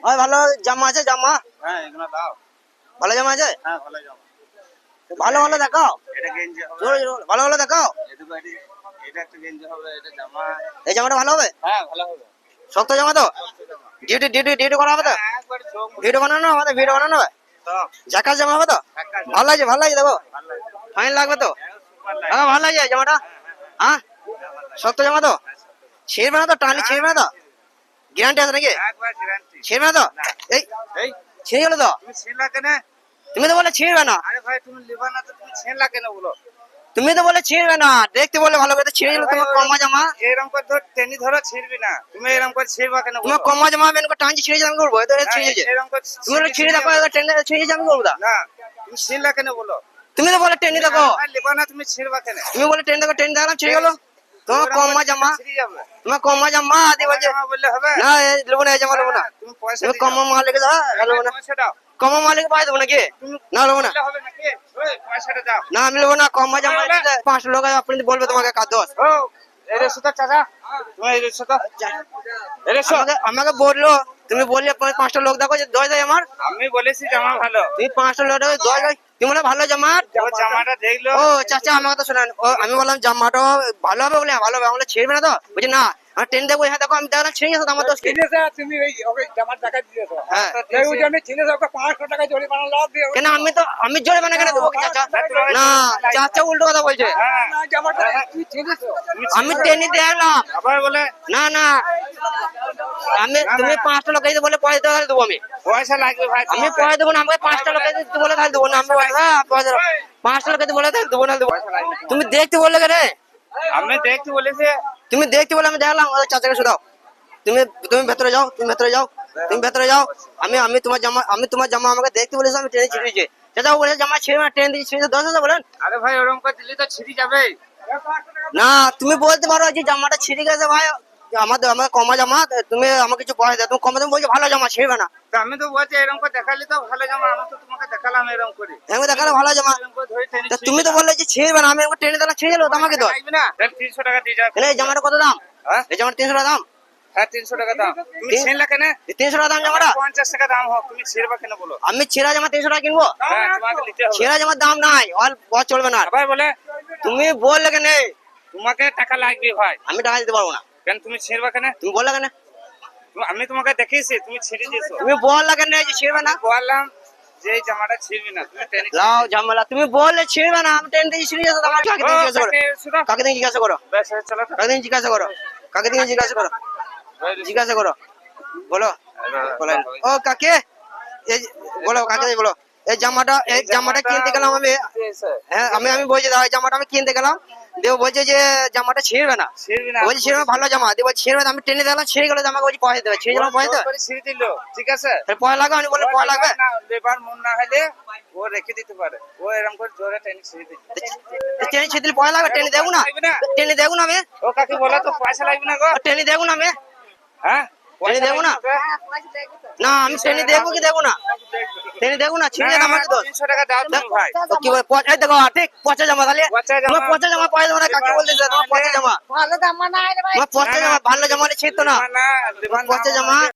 ওই ভালো জামা আছে জামা? হ্যাঁ এগুলো দাও। ভালো জামা আছে? হ্যাঁ ভালো জামা। ভালো ভালো দেখাও, এটা গেঞ্জি হবে। জোরে জোরে ভালো ভালো দেখাও। এটা একটা গেঞ্জি হবে, এটা জামা। এই জামাটা ভালো হবে? হ্যাঁ ভালো হবে। শক্ত জামা তো? ডিউটি ডিউটি ডিউটি করা হবে তো? হ্যাঁ একবারে সব ভিডিও বানানো হবে তো? ভিডিও বানানো হবে? সব ঝাকাস জামা হবে তো? একাজ। ভালো লাগছে ভালো লাগছে দেখো, ভালো লাগে। ফাইন লাগবে তো? সুপার লাগে। হ্যাঁ ভালো লাগছে জামাটা। হ্যাঁ শক্ত জামা তো? ছিঁড়বে না তো? টানলে ছিঁড়বে না তো? গ্যারান্টি আছে নাকি? একবার গ্যারান্টি। ছিঁড়বে না তো? এই এই ছিঁড়ে গেলো তো? তুমি ছেলা কেন? তুমি তো বলে ছিঁড়বে না। আরে ভাই তুমি লিবা না তো তুমি ছেলা কেন বলো? তুমি তো বলে ছিঁড়বে না, দেখতে বলে ভালো করে ছিঁড়ে গেলো তোমার কমা জামা। এরকম করে ধর টেনি ধরো ছিড়বি না। তুমি এরকম করে ছিড়বা কেন বলো? তোমার কমা জামা আমি এরকম টানছি ছিঁড়ে আমি করবো? এটা ছিঁড়ে যাচ্ছে। এরকম করে তুমি বলে ছিঁড়ে দেখো, টেনে ছিঁড়ে আমি করবো না। না তুমি ছিড়লা কেন বলো? তুমি তো বলে টেনে দেখো, ভাই লিবা না তুমি ছিড়বা কেন? তুমি বলে টেনে দেখো, টেনে দেখলাম ছিঁড়ে গেলো। তোমার কমা জামা, ছিড়ে যাবে। তোমার কমা জামা আদি বলছে জামা বললে হবে? না এই নেবো না, এই জামা নেবো না। তুমি পয়সা তুমি দিয়ে কমা মালিক দাও, নেবো না। পয়সা দাও। কমা মালিক পাই দেবো নাকি? তুমি না নেবো না। বললে হবে নাকি? ওই পয়সাটা দাও। না আমি নেবো না, কমা জামা 5 লোক আপনি বলবে তোমাকে কাজ দোষ। ও এরে সুতা চাচা তুমি এরে সুতা এরে সুতা আমাকে বললো, তুমি বললে 5টা লোক দেখো যে 10 দেয় আমার। আমি বলেছি জামা ভালো। তুমি 5টা লোক দেখো 10 দেয়, তুমি বলে ভালো জামা। ও জামাটা দেখলো। ও চাচা আমাকে তো শোনান, আমি বললাম জামাটা ভালো হবে বলে, ভালো হবে বলে ছিড়বে না তো? বলছে না আমার ট্রেন দেখবো। হ্যাঁ দেখো আমি দেখলাম ছিঁড়ে গেছে আমার দোষ কি? তুমি ওই জামার টাকা দিয়েছো। হ্যাঁ ওই যে আমি চিনে যাবো 500 টাকা জরিমানা লাভ দিয়ে। কেন আমি জরিমানা কেন দেবো চাচা? না চাচা উল্টো কথা বলছে। হ্যাঁ না জামাটা তুই চিনেছো। আমি ট্রেনে দেখলাম। আবার বলে না না তুমি 5টা লোক বলে পয়সা দিতে দেবো আমি। পয়সা লাগবে ভাই। আমি পয়সা দেবো না, আমাকে 5টা লোক দিতে বলে তাহলে দেবো না। আমি হ্যাঁ 5টা লোক বলে তাহলে দেবো না দেবো। তুমি দেখতে বললে কেন? আমি দেখতে বলেছি। তুমি দেখতে বলে আমি দেখলাম। ওই চাচাকে শোনাও, তুমি তুমি ভেতরে যাও, তুমি ভেতরে যাও, তুমি ভেতরে যাও। আমি তোমার জামা আমাকে দেখতে বলেছি, আমি ট্রেনে ছিঁড়েছি। চাচা বলে জামা ছিঁড়ে না, ট্রেন দিয়ে ছিঁড়ে 10,000 বলেন। আরে ভাই ওরকম করে দিলে তো ছিড়ি যাবে। না তুমি বলতে পারো যে জামাটা ছিঁড়ে গেছে ভাই, আমার কমা জামা, তুমি আমাকে কিছু পয়সা দেয়। তুমি কমা তুমি বলছো ভালো জামা ছিঁড়বে না। তো আমি তো বলছি এরকম করে দেখালি তো ভালো জামা। আমি তো তোমাকে দেখালাম এরকম করে। আমি দেখালে ভালো জামা, এরকম করে ধরে টেনে তা তুমি তো বললে যে ছিঁড়বে না, আমি এরকম ট্রেনে দিলাম ছিঁড়ে গেলো আমাকে তো। লাগবে না। তাহলে 300 টাকা দিয়ে যাবে। এই জামাটা কত দাম? হ্যাঁ এই জামাটা 300 টাকা দাম? হ্যাঁ 300 টাকা দাম। তুমি ছিড়লা কেন? 300 টাকা দাম জামাটা? 50 টাকা দাম হোক, তুমি ছিড়বা কেন বলো? আমি ছেঁড়া জামা 300 টাকা কিনবো? হ্যাঁ তোমাকে নিতে হবে। ছেঁড়া জামার দাম নাই, অল চলবে না। ভাই বলে তুমি বললে কেন? তোমাকে টাকা লাগবে ভাই। আমি টাকা দিতে পারবো না। কেন তুমি ছিড়বা কেন? তুমি বললে কেন? আমি তোমাকে দেখিয়েছি তুমি ছিড়ে দিয়েছো। তুমি বললে কেন যে ছিঁড়বে না? বললাম যে এই জামাটা ছিড়বি না, তুমি টেনে লাও ঝামেলা, তুমি বললে ছিঁড়বে না, আমি ট্রেন দিয়ে ছিঁড়ে যাচ্ছে। আমার কাকে দিয়ে জিজ্ঞাসা করো, কাকে দিয়ে জিজ্ঞাসা করো, বেশ চলো তো। কাকে দিয়ে জিজ্ঞাসা করো, কাকে দিয়ে জিজ্ঞাসা করো, জিজ্ঞাসা করো, বলো বলেন। ও কাকে, এই বলো কাকে দিয়ে বলো। এই জামাটা কিনতে গেলাম আমি। হ্যাঁ আমি বলছি দাদা জামাটা আমি কিনতে গেলাম, দেব বলছে যে জামাটা ছিঁড়বে না। ছিড়বি না। বলছি ছিঁড়বে ভালো জামা, দেব ছিঁড়বে না। আমি টেনে দিলাম ছিঁড়ে গেলো, আমাকে বলছি পয়সা দেবে। ছিঁড়ে গেলাম পয়সা দেবে? ছিড়ে দিল ঠিক আছে। পয়সা লাগবে? আমি বলে পয়সা লাগবে। না লেবার মন না হলে ও রেখে দিতে পারে। ও এরকম করে জোরে টেনে ছিড়ে দিতে। ট্রেনে ছিঁড়ে দিলে পয়সা লাগবে? টেনে দেবো না, টেনে দেবো না আমি। ও কাকে বলা তো পয়সা লাগবে না গো? টেনে দেবো না আমি, হ্যাঁ টেনে দেবো না। না আমি ট্রেনে দেখবো কি দেবো না, ট্রেনে দেখবো না। ছিঁড়ে যেতে আমাকে তো 300 টাকা দাও তুমি ভাই। কি বলে এই দেখো ঠিক পচা জামা, তাহলে পচা জামা। তোমার পচা জামা পয়সা দেবো না। কাকে বলতেছে তোমার পচা জামা? ভালো জামা নাই রে ভাই। তোমার পচা জামা, ভালো জামা হলে ছিঁড়তো না। না পচা জামা।